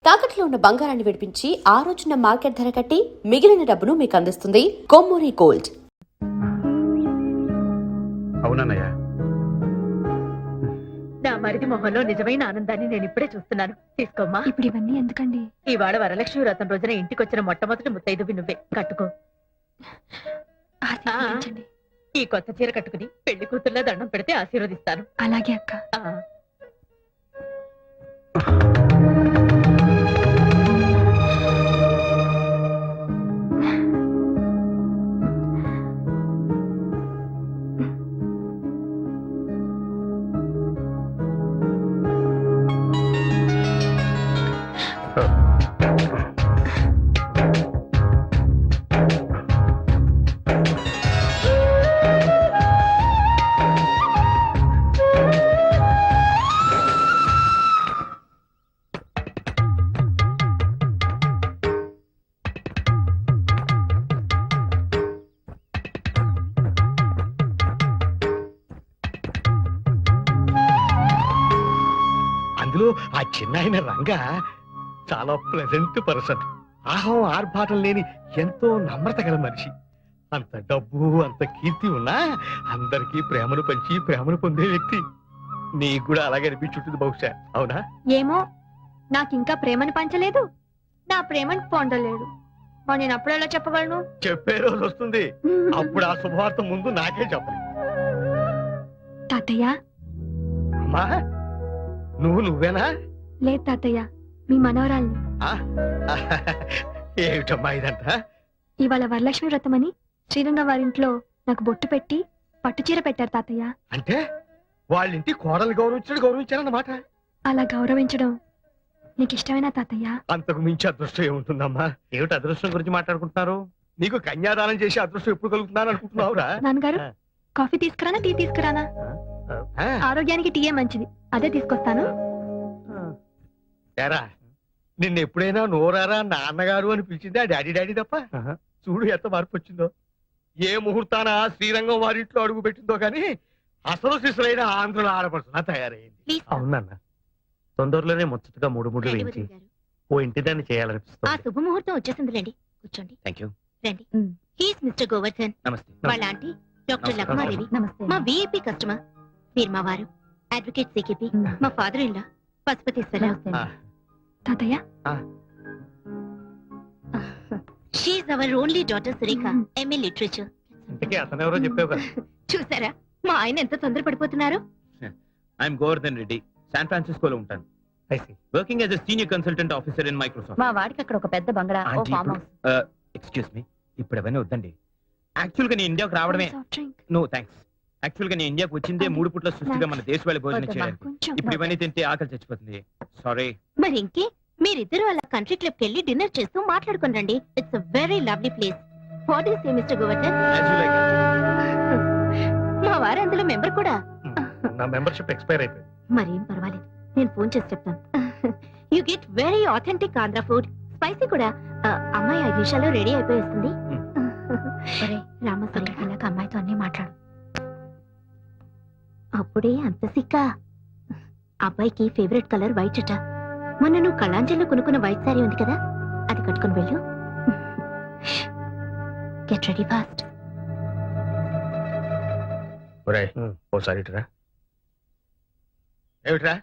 తాకట్లో ఉన్న బంగారాన్ని విడిపించి ఆ రోజున మార్కెట్ ధర కట్టి మిగిలిన డబ్బును మీకు అందిస్తుంది కొమ్మూరి గోల్డ్. అవునన్నయ్య, నా మరిది మొహంలో నిజమైన ఆనందాన్ని నేను ఇప్పుడే చూస్తున్నాను. తీసుకోమ్మా. ఇప్పుడు ఇవన్నీ ఎందుకండి? ఇవాళ వరలక్ష్మి వ్రతం రోజున ఇంటికొచ్చిన మొట్టమొదటి ముత్తైదువి నువ్వే. కట్టుకో. ఆశీర్వదించండి. ఈ కొత్త చీర కట్టుకుని పెళ్లి కూతుర్లా దండం పెడితే ఆశీర్వదిస్తాను. అలాగే అక్క. అందులో ఆ చిన్నాయన రంగా చాలా ప్లెజెంట్ పర్సన్. ఆహం ఆర్భాటం లేని ఎంతో నమ్రత గల మనిషి. అంత డబ్బు అంత కీర్తి ఉన్నా అందరికీ ప్రేమను పంచి ప్రేమను పొందే వ్యక్తి. నీకు కూడా అలాగే అనిపించుంటుంది బహుశా, అవునా? ఏమో, నాకింకా ప్రేమను పంచలేదు, నా ప్రేమను పొందలేడు. మరి నేను అప్పుడు ఎలా చెప్పగలను? చెప్పే రోజు వస్తుంది, అప్పుడు ఆ శుభవార్త ముందు నాకే చెప్పాలి. తాతయ్య. అమ్మా, నువ్వేనా? లేదు తాతయ్య, మీ మనవరాల్ని. ఏమిటమ్మా ఇదంతా? ఇవాళ వరలక్ష్మి వ్రతమని శ్రీరంగ వారింట్లో నాకు బొట్టు పెట్టి పట్టుచీర పెట్టారు తాతయ్య. అంటే వాళ్ళింటి కోడలు గౌరవించారన్నమాట. అలా గౌరవించడం నీకు ఇష్టమేనా తాతయ్య? అంతకు మించి అదృష్టం ఏముంటుందమ్మా? ఏమిటి అదృష్టం గురించి మాట్లాడుకుంటున్నారు? నీకు కన్యాదానం చేసి అదృష్టం ఎప్పుడు కలుగుతున్నాను అనుకుంటున్నావురా? నాన్నగారు, కాఫీ తీసుకురానా టీ తీసుకురానా? ఆరోగ్యానికి టీయే మంచిది, అదే తీసుకొస్తాను. ఏరా, నిన్న ఎప్పుడైనా నోరారా నాన్నగారు అని పిలిచింది ఆ డాడీ తప్ప? చూడు ఎంత మార్పు వచ్చిందో. ఏ ముహూర్తాన శ్రీరంగం వారింట్లో అడుగు పెట్టిందో కానీ అసలు శిశులైన ఆంధ్రుల ఆడపడుతున్నా తయారైంది. అవునన్న, తొందరలోనే ముచ్చటగా మూడు వేయించి ఓ ఇంటి దాన్ని చేయాలనిపిస్తుంది. ఆ శుభముహూర్తం వచ్చేసిందిలేండి, కూర్చోండి. థాంక్యూ. రండి. He's mister Govardhan. నమస్తే. వాళ్ళ ఆంటీ డాక్టర్ లక్మాదేవి. మా విఐపి కస్టమర్. మీరు మా వారు అడ్వకేట్ సికిపి. మా ఫాదర్ ఇన్ లా పశుపతీశ్వరరావు. తాతయ్య, she our only daughter Surekha, MA literature. ఇంతకీ అతను ఎవరో చెప్పావు కదా. చూసారా మా ఆయన ఎంత తొందర పడిపోతున్నారు? ఐఎమ్ గోవర్ధన్ రెడ్డి, శాన్ ఫ్రాన్సిస్కోలో ఉంటాను. Working as a senior consultant officer in Microsoft. మా వాడికి అక్కడ ఒక పెద్ద బంగ్లా, ఓ ఫామ్ హౌస్. ఎక్స్క్యూజ్ మీ, ఇప్పుడు అవన్నీ వద్దండి. యాక్చువల్ గా నేను ఇండియాకు రావడమే. No thanks. యాక్చువల్ గా నేను ఇండియాకు వచ్చిందే 3 పూట్ల సృష్టిగా మన దేశ వాళ్ళ భోజనం చేయడానికి. ఇప్పుడు ఇవన్నీ తింటే ఆకలి చచ్చిపోతుంది. సారీ. మరి ఇంకే, మీరిద్దరు అలా కంట్రీ క్లబ్ కి వెళ్ళి డిన్నర్ చేస్తూ మాట్లాడుకుని రండి. It's a very lovely place. What is mister Govardhan? మా వారు అందులో మెంబర్ కూడా. నా మెంబర్షిప్ ఎక్స్పైర్ అయిపోయింది. మరేం పర్వాలేదు, నేను ఫోన్ చేసి చెప్తాను. You get very authentic Andhra food, spicy కూడా. అమ్మాయి 5 నిమిషాల్లో రెడీ అయిపోయేస్తుంది. రామసరి ఇలాగ అమ్మాయితో అన్ని మాట్లాడు. అప్పుడే అంత సిక్క. అబ్బాయికి ఫేవరెట్ కలర్ వైట్ అట. మొన్న నువ్వు కళాంజలిలో కొనుక్కున్న వైట్ సారీ ఉంది కదా, అది కట్టుకుని వెళ్ళు. Get ready fast. ఓసారి ఏమిట్రా,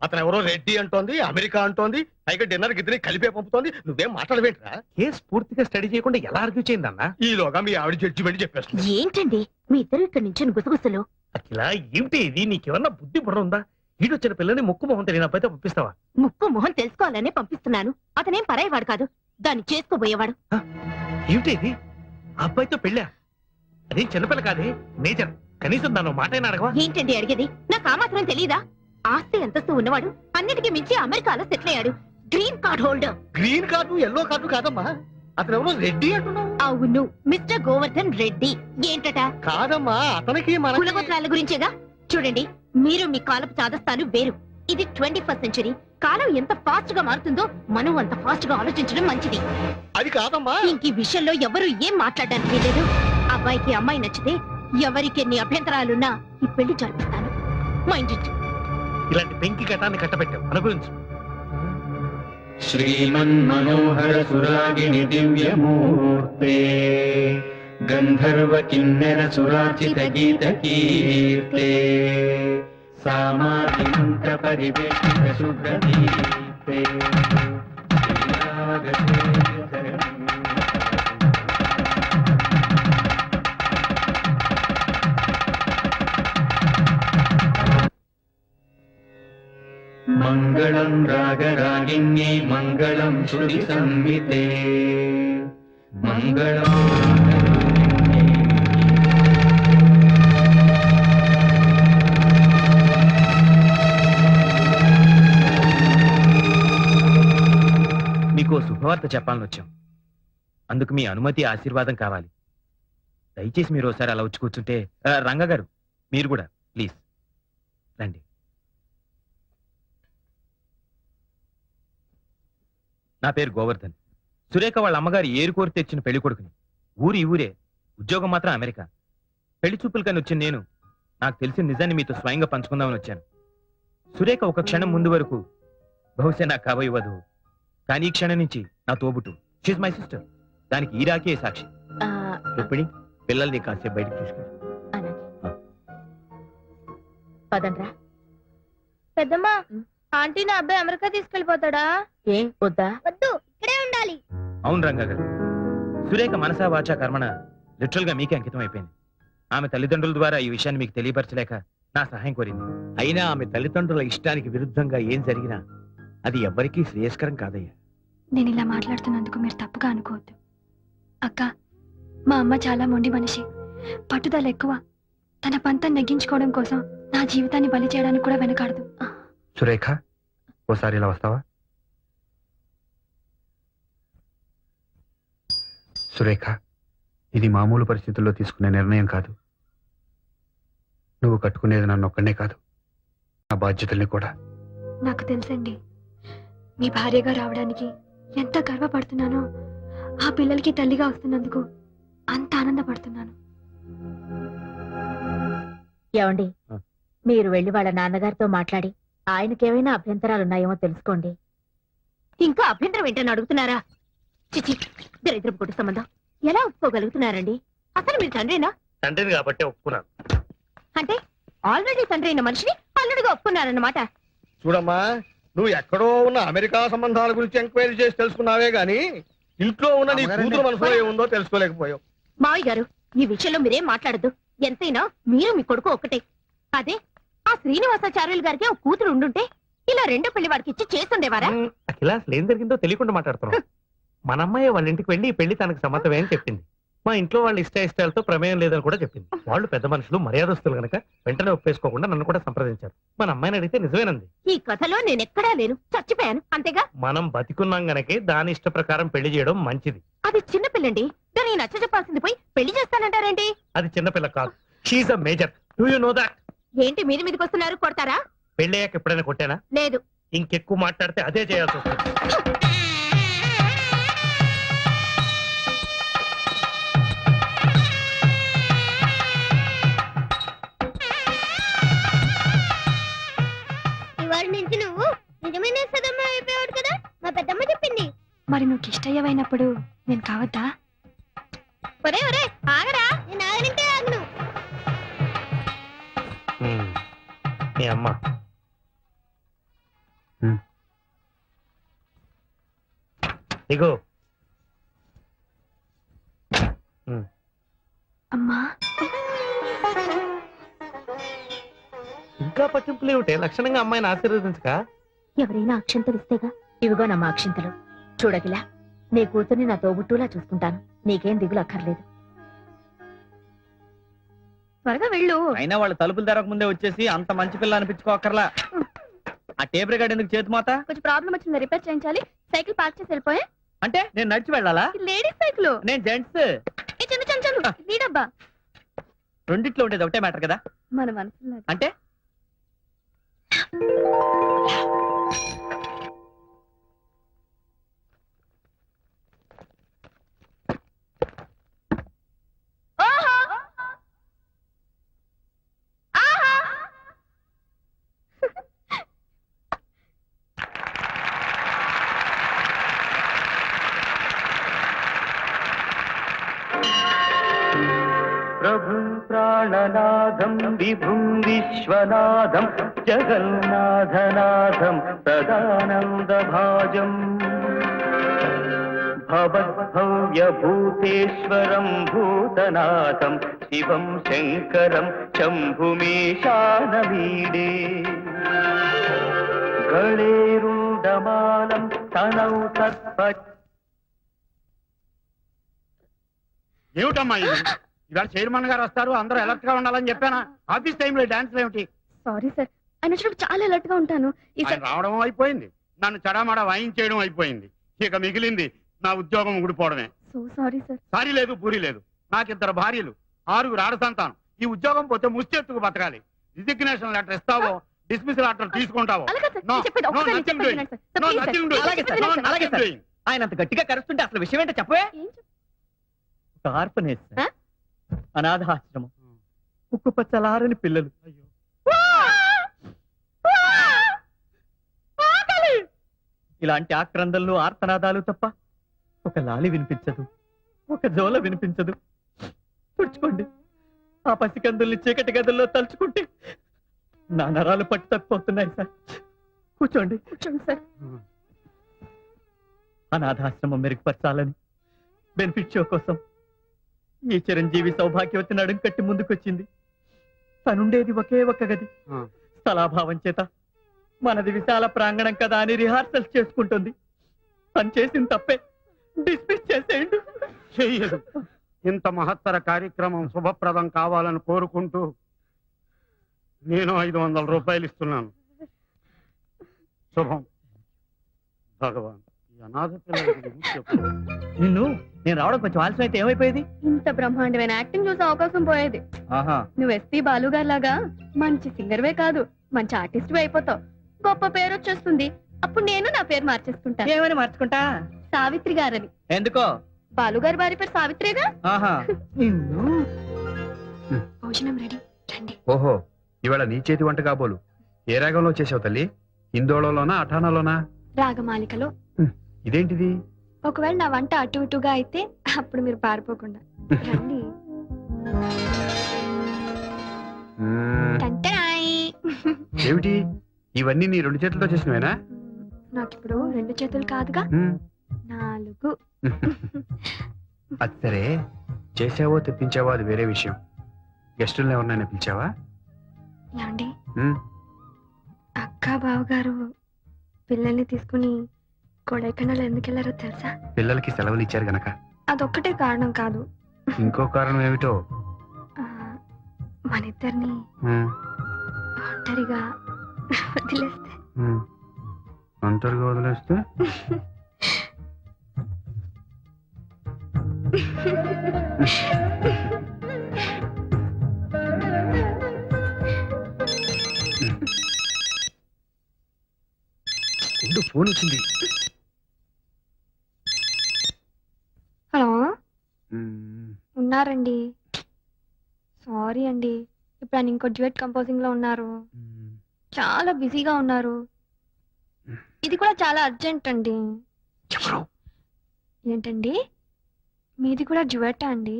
అతను ఎవరో రెడ్డి అంటోంది, అమెరికా అంటోంది, పైగా డిన్నర్ గిద్దరి కలిపే పంపుతోంది. నువ్వేం మాట్లాడవేంట్రా? కేసు పూర్తిగా స్టడీ చేయకుండా ఎలా ఆర్గ్యూ చేయిందన్నా? ఈలోగా మీ ఆవిడ జడ్జిమెంట్ చెప్పేస్తుంది. ఏంటండి మీ ఇద్దరు ఇక్కడ నుంచి గుసగుసలు? అఖిల, ఏమిటి ఇది? నీకేమన్నా బుద్ధి బుర్ర ఉందా? ఈడొచ్చిన పిల్లని ముక్కు మొహం తెలియని అబ్బాయితో పంపిస్తావా? ముక్కు మొహం తెలుసుకోవాలనే పంపిస్తున్నాను. అతనేం పరాయివాడు కాదు, దాన్ని చేసుకోబోయేవాడు. ఏమిటి ఇది? అబ్బాయితో పెళ్ళా? అదేం చిన్నపిల్ల కాదే, మేజర్. కనీసం దాని మాట అడగవా? ఏంటండి అడిగేది? నాకు ఆ మాత్రం తెలీదా? ఆస్తి అంతస్తు ఉన్నవాడు, అన్నిటికీ మించి అమెరికాలో సెటిల్ అయ్యాడు. Green card holder. Green card yellow card కాదమ్మా, అతను ఎవరో రెడ్డి అంటున్నావు. అవును, మిస్టర్ గోవర్ధన్ రెడ్డి. ఏంటట? కాదమ్మా, అతనికి మన కులగోత్రాల గురించేగా. చూడండి, మీరు మీ కాలపు చాదస్తాను వేరు. ఇది 21st సెంచరీ. కాలం ఎంత ఫాస్ట్ గా మారుతుందో మనం అంత ఫాస్ట్ గా ఆలోచించడం మంచిది. అది కాదమ్మా. ఇంక ఈ విషయంలో ఎవరు ఏం మాట్లాడడానికి లేదు. అబ్బాయికి అమ్మాయి నచ్చితే ఎవరికి ఎన్ని అభ్యంతరాలున్నా ఈ పెళ్లి జరిపిస్తాను. Mind it. ఇలాంటి పెంకి ఘటాన్ని కట్టబెట్టావు అనుభవించు. श्रीमन्मनोहर सुरागिणि दिव्यमूर्ते गन्धर्व किन्नर सुरार्चित गीत कीर्ते सामाधि मंत्र परिवेष्टित शुभ्रदीप्ते मंगलम रागरागिन्यै मंगलम श्रुति संहिते मंगलम మీకు శుభవార్త చెప్పాలని వచ్చాం. అందుకు మీ అనుమతి ఆశీర్వాదం కావాలి. దయచేసి మీరు ఒకసారి అలా వచ్చి కూర్చుంటే. రంగ గారు మీరు కూడా ప్లీజ్ రండి. నా పేరు గోవర్ధన్. సురేఖ వాళ్ళ అమ్మగారు ఏరుకోరి తెచ్చిన పెళ్లి కొడుకుని. ఊరి ఊరే, ఉద్యోగం మాత్రం అమెరికా. పెళ్లి చూపులకని వచ్చిన నేను నాకు తెలిసిన నిజాన్ని మీతో స్వయంగా పంచుకుందామని వచ్చాను. సురేఖ ఒక క్షణం ముందు వరకు బహుశా నాకు కాబోయే వధువు, కానీ ఈ క్షణం నుంచి నా తోబుట్టు. She's my sister. దానికి ఈ రాకే సాక్షి. రుక్మిణి, పిల్లల్ని కాసేపు బయటకు తీసుకెళ్ళి. పదండ్రా. పెద్దమ్మా, ఆంటీ నా అబ్బాయి అమెరికా తీసుకెళ్లిపోతాడా? ఏ వద్దా? వద్దు, ఇక్కడే ఉండాలి. అవును రంగా గారు, సురేఖ మనసా వాచా కర్మణ లిటరల్ గా మీకే అంకితం అయిపోయింది. ఆమె తల్లిదండ్రుల ద్వారా ఈ విషయాన్ని మీకు తెలియపరచలేక నా సహాయం కోరింది. అయినా ఆమె తల్లిదండ్రుల ఇష్టానికి విరుద్ధంగా ఏం జరిగినా అది ఎవ్వరికీ శ్రేయస్కరం కాదయ్యా. నేను ఇలా మాట్లాడుతున్నందుకు మీరు తప్పుగా అనుకోవద్దు. అక్క, మా అమ్మ చాలా మొండి మనిషి, పట్టుదల ఎక్కువ. తన పంతం నెగ్గించుకోవడం కోసం నా జీవితాన్ని బలి చేయడానికి కూడా వెనకాడదు. సురేఖ, ఓసారి ఇలా వస్తావా? సురేఖ, ఇది మామూలు పరిస్థితుల్లో తీసుకునే నిర్ణయం కాదు. నువ్వు కట్టుకునేది నన్ను ఒక్కనే కాదు, నా బాధ్యతల్ని కూడా. నాకు తెలుసండి, మీ భార్యగా రావడానికి ఎంత గర్వపడుతున్నానో, ఆ పిల్లలకి తల్లిగా వస్తున్నందుకు అంత ఆనందపడుతున్నాను. ఏమండి, మీరు వెళ్లి వాళ్ళ నాన్నగారితో మాట్లాడి ఆయనకేమైనా అభ్యంతరాలున్నాయేమో తెలుసుకోండి. ఇంకా అభ్యంతరం ఏంటని అడుగుతున్నారా? చిచి, దరిద్రపు కొట్టు సంబంధం ఎలా ఒప్పుకోగలుగుతున్నారండి? అసలు మీరు తండ్రేనా? తండ్రిని కాబట్టి ఒప్పుకున్నాను. అంటే ఆల్రెడీ తండ్రి అయిన మనిషిని అల్లుడిగా ఒప్పుకున్నారన్నమాట. చూడమ్మా, నువ్వు ఎక్కడో ఉన్న అమెరికా సంబంధాల గురించి ఎంక్వైరీ చేసి తెలుసుకున్నావే గాని ఇంట్లో ఉన్న నీ కూతురు మనసులో ఏముందో తెలుసుకోలేకపోయావు. మావయ్య గారు, ఈ విషయంలో మీరేం మాట్లాడద్దు. ఎంతైనా మీరు మీ కొడుకు ఒక్కటే. అదే ఆ శ్రీనివాసాచార్యులు గారికి ఒక కూతురు ఉండుంటే ఇలా రెండో పెళ్లి వాడికి ఇచ్చి చేస్తుండేవారా? అఖిల, అసలు ఏం జరిగిందో తెలియకుండా మాట్లాడుతున్నాం. మన అమ్మాయి వాళ్ళ ఇంటికి వెళ్ళి ఈ పెళ్లి తనకు సమ్మతమే అని చెప్పింది. మా ఇంట్లో వాళ్ళ ఇష్టాయిష్టాలతో ప్రమేయం లేదని కూడా చెప్పింది. వాళ్ళు పెద్ద మనుషులు, మర్యాదస్తులు గనక వెంటనే ఒప్పేసుకోకుండా నన్ను కూడా సంప్రదించారు. మన అమ్మాయిని అడిగితే నిజమేనంది. ఈ కథలో నేనెక్కడా లేను, చచ్చిపోయాను అంతేగా. మనం బతికున్నాం గనకే దాని ఇష్ట ప్రకారం పెళ్లి చేయడం మంచిది. అది చిన్న పిల్లండి, దాన్ని నచ్చ చెప్పాల్సింది పోయి పెళ్లి చేస్తానంటారేంటి? అది చిన్నపిల్ల కాదు, she's a major. Do you know that? ఏంటి మీద మీదకి వస్తున్నారు? కొడతారా? పెళ్ళయ్యాక ఎప్పుడైనా కొట్టానా? లేదు. ఇంకెక్కువ మాట్లాడితే అదే చేయాల్సి వస్తుంది. ఇవాళ నుంచి నువ్వు నిజమైన సదమ్మ అయిపోయాడు కదా, మా పెద్దమ్మ చెప్పింది. మరి నువ్వు ఇష్టయ్యవైనప్పుడు నేను కావద్దా? ఒరే ఒరే, ఆగరా. నేను ఆగనంటే ఆగను. మీ అమ్మ ఇగో. అమ్మా, ఇంకా పట్టింపులు ఏమిటే? లక్షణంగా అమ్మాయిని ఆశీర్వదించక. ఎవరైనా అక్షంతలు ఇస్తేగా. ఇవిగో నమ్మ అక్షంతలు. చూడగిలా, నీ కూతుర్ని నా తోబుట్టులా చూసుకుంటాను. నీకేం దిగులు అక్కర్లేదు. త్వరగా వెళ్ళు. అయినా వాళ్ళు తలుపులు తెరక ముందే వచ్చేసి అంత మంచి పిల్ల అనిపించుకోకర్లా. ఆ టేప్ రికార్డ్ ఎందుకు చేతి మాత? కొంచెం ప్రాబ్లం వచ్చింది, రిపేర్ చేయించాలి. సైకిల్ పార్క్ చేసి వెళ్ళిపోయా. అంటే నేను నడిచి వెళ్ళాలా? Ladies cycle. నేను జెంట్స్. నీడబ్బా, రెండిట్లో ఉండేది ఒకటే మ్యాటర్ కదా. మన మనసులో అంటే ప్రభుం ప్రాణనాథం విభుం విశ్వనాథం జగన్నాథనాథం సదానందభాజం భవద్భవ్యభూతేశ్వరం భూతనాథం శివం శంకరం శంభుమీశానమీడే గళేరుండమాలం తనౌ సర్ప. ఏమిటమ్మా ఇది? ఇవాళ చైర్మన్ గారు వస్తారు, అందరూ అలర్ట్ గా ఉండాలని చెప్పానా? ఆఫీస్ టైంలో డాన్స్ ఏమిటి? సారీ సార్, ఆయన వచ్చినప్పుడు చాలా అలర్ట్ గా ఉంటాను. ఆయన రావడం అయిపోయింది, నన్ను చడామడా వాయించేయడం అయిపోయింది. ఇక మిగిలింది నా ఉద్యోగం ఊడిపోవడమే. So sorry sir. సారీ లేదు, పూరి లేదు. నాకిద్దరు భార్యలు, 6 ఆడ సంతానం. ఈ ఉద్యోగం పోతే ముష్టెత్తుకు బతకాలి. రిజిగ్నేషన్ లెటర్ ఇస్తావో, డిస్మిస్ లెటర్ తీసుకుంటావో? అలాగే సార్, No, నేను చెప్పేది no, ఒక్కసారి nothing చెప్పేది doing. వినండి sir. No, Please, nothing sir. doing. అలాగే సార్, No, అలాగే nothing సార్. doing. ఆయన అంత గట్టిగా కరుస్తుంటే అసలు విషయం ఏంటో చెప్పవే. ఏం చెప్- ఒక ఆర్ఫనేజ్ ఆ? అనాథాశ్రమం, ఉక్కు పచ్చలారని పిల్లలు. ఇలాంటి ఆక్రందనలు, ఆర్తనాదాలు తప్ప ఒక లాలి వినిపించదు, ఒక జోల వినిపించదు. తుడుచుకోండి. ఆ పసికందుల్ని చీకటి గదుల్లో తలుచుకుంటే నా నరాలు పట్టు తప్పిపోతున్నాయి సార్. కూర్చోండి. కూర్చోండి సార్. అనాథాశ్రమం మెరుగుపరచాలని బెనిఫిట్ షో కోసం ఈ చిరంజీవి సౌభాగ్యవతి నడుం కట్టి ముందుకొచ్చింది. తనుండేది ఒకే ఒక్క గది. స్థలాభావం చేత మనది విశాల ప్రాంగణం కదా అని రిహార్సల్స్ చేసుకుంటుంది. తను చేసిన తప్పే, డిస్మిస్ చేసేయండి. చెయ్యదు. ఇంత మహత్తర కార్యక్రమం శుభప్రదం కావాలని కోరుకుంటూ నేను 500 రూపాయలు ఇస్తున్నాను. శుభం. భగవాన్, ఈ అనాథ పిల్లల గురించి చెప్పు. నిన్ను నేను రావడం కొంచెం ఆలస్యం అయితే ఏమైపోయేది? ఇంత బ్రహ్మాండమైన యాక్టింగ్ చూసే అవకాశం పోయేది. ఆహా, నువ్వు ఎస్పీ బాలు గారి లాగా మంచి సింగర్వే కాదు, మంచి ఆర్టిస్ట్ అయిపోతావు. గొప్ప పేరు వచ్చేస్తుంది. అప్పుడు నేను నా పేరు మార్చేసుకుంటాను. ఏమని మార్చుకుంటా? సావిత్రి గారని. ఎందుకో? బాలు గారి భార్య పేరు సావిత్రిగా. ఆహా, నిన్ను. భోజనం రెడీ, రండి. ఓహో, ఇవాళ నీ చేతి వంట కాబోలు. ఏ రాగంలో చేసావు తల్లి? హిందోళలోనా, అఠానాలోనా? రాగమాలికలో. ఇదేంటిది? ఒకవేళ నా వంట అటు ఇటుగా అయితే అప్పుడు మీరు పారిపోకుండా రండి. మ్మ్, టంటరాయ్. ఏమిటి ఇవన్నీ నీ 2 చేతులతో చేసినవేనా? నాకిప్పుడు 2 చేతులు కాదుగా, మ్మ్, 4. అది సరే, చేసావో తెప్పించావో అది వేరే విషయం. గెస్టులను ఎవరినైనా పిలిచావా? ఏమండి, మ్మ్, అక్క బావగారు పిల్లల్ని తీసుకుని కొడైకెనాల్ ఎందుకు వెళ్ళారో తెలుసా? పిల్లలకి సెలవులు ఇచ్చారు గనక. అదొక్కటే కారణం కాదు. ఇంకో కారణం ఏమిటో? ఆ, మనిద్దరిని మ్మ్, ఒంటరిగా వదిలేస్తే. మ్మ్. ఒంటరిగా వదిలేస్తే? ఉండు, ఫోన్ వచ్చింది. హలో, మ్మ్, ఉన్నారండి. సారీ అండి, ఇప్పుడు ఆయన ఇంకో డ్యూయట్ కంపోజింగ్ లో ఉన్నారు. మ్మ్. చాలా బిజీగా ఉన్నారు. ఇది కూడా చాలా అర్జెంట్ అండి. ఎవరు? ఏంటండి, మీది కూడా డ్యూయటా అండి?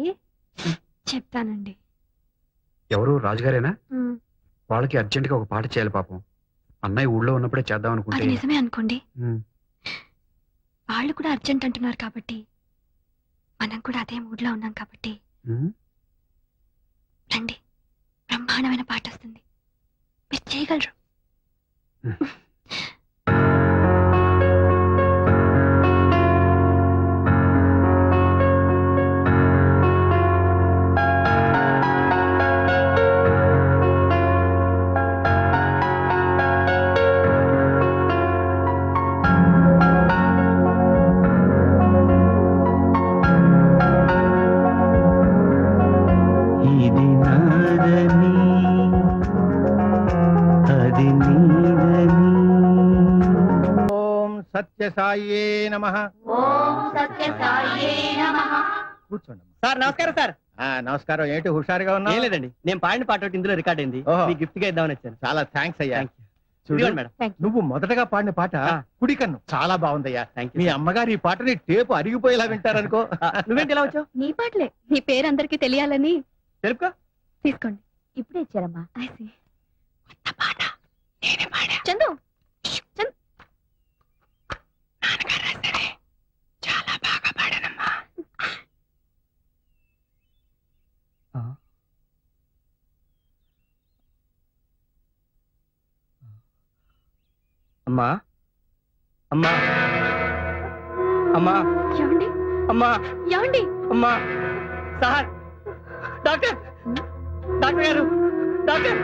చెప్తానండి. ఎవరు? రాజుగారేనా? ఉమ్, వాళ్ళకి అర్జెంట్ గా ఒక పాట చేయాలి పాపం. అన్నయ్య ఊళ్ళో ఉన్నప్పుడే చేద్దాం అది అనుకుంటే. నిజమే అనుకోండి. మ్మ్. వాళ్ళు కూడా అర్జెంట్ అంటున్నారు కాబట్టి మనం కూడా అదే మూడ్ లో ఉన్నాం కాబట్టి మ్మ్. రండి, బ్రహ్మాండమైన పాట వస్తుంది, మీరు చేయగలరు. ఇది నాదని అది నీదని. ఓం సత్యసాయే నమః. ఓం సత్యసాయే నమః. కూర్చోండి. సార్ నమస్కారం సార్. నమస్కారం. ఏంటి హుషారుగా ఏం ఉన్నావు? లేదండి, నేను పాడిన పాట ఒకటి ఇందులో రికార్డ్ అయింది. ఓహో. మీ గిఫ్ట్ గా ఇద్దామని వచ్చాను. చాలా థ్యాంక్స్ అయ్యా. Thank you. చూడు, ఇదిగోండి మేడం. నువ్వు మొదటగా పాడిన పాట ఆ. కుడి కన్ను చాలా బాగుందయ్యా. Thank me you. అమ్మగారు ఈ పాటని టేపు అరిగిపోయేలా వింటారనుకో. నువ్వేంటి ఇలా వచ్చావు? నీ పాటలే, నీ పేరు అందరికి తెలియాలని. తెలుపుకో. తీసుకోండి. ఇప్పుడే ఇచ్చారమ్మా. I see. చందు అమ్మా అమ్మా అమ్మా ఏమండి అమ్మా ఏమండి అమ్మా సార్ డాక్టర్ డాక్టర్ గారు డాక్టర్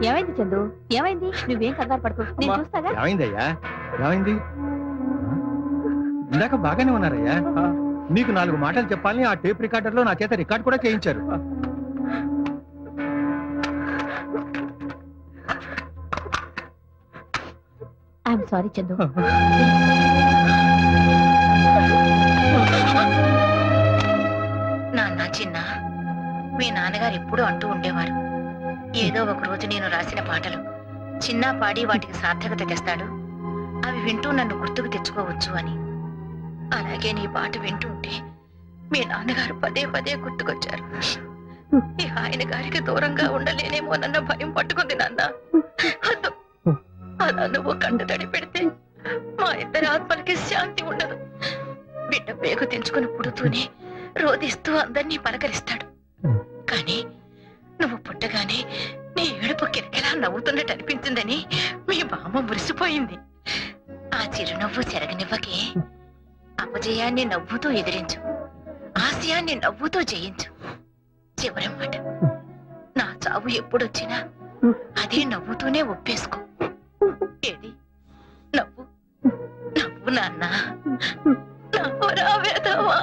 ఏమైంది చందు? ఏమైంది? నువ్వేం కంగారు పడుకో, నేను అమ్మా. చూస్తాగా. ఏమైందయ్యా ఏమైంది ఇందాక బాగానే ఉన్నారయ్యా మీకు 4 మాటలు చెప్పాలని ఆ టేప్ రికార్డర్ లో నా చేత రికార్డ్ కూడా చేయించారు. I'm sorry Chandu. నాన్న చిన్న మీ నాన్నగారు ఎప్పుడూ అంటూ ఉండేవారు, ఏదో ఒక రోజు నేను రాసిన పాటలు చిన్న పాడి వాటికి సార్థకత తెస్తాడు, అవి వింటూ నన్ను గుర్తుకు తెచ్చుకోవచ్చు అని. అలాగే నీ పాట వింటూ ఉంటే మీ నాన్నగారు పదే పదే గుర్తుకొచ్చారు. ఈ ఆయన గారికి దూరంగా ఉండలేనేమోనన్న భయం పట్టుకుంది నాన్న. అదో, అలా నువ్వు కంట తడి పెడితే మా ఇద్దరి ఆత్మలకి శాంతి ఉండదు. బిడ్డ పేగు తెంచుకుని పుడుతూనే రోధిస్తూ అందరినీ పలకరిస్తాడు. కానీ నువ్వు పుట్టగానే నీ ఏడుపు కిరకిలా నవ్వుతున్నట్టు అనిపించిందని మీ బామ్మ మురిసిపోయింది. ఆ చిరునవ్వు చెరగనివ్వకే. అపజయాన్ని నవ్వుతూ ఎదిరించు, ఆశయాన్ని నవ్వుతూ జయించు. చివరి మాట, నా చావు ఎప్పుడొచ్చినా అదే నవ్వుతూనే ఒప్పేసుకో. ఏది నవ్వు నవ్వు నాన్న, నవ్వు రావేదవా.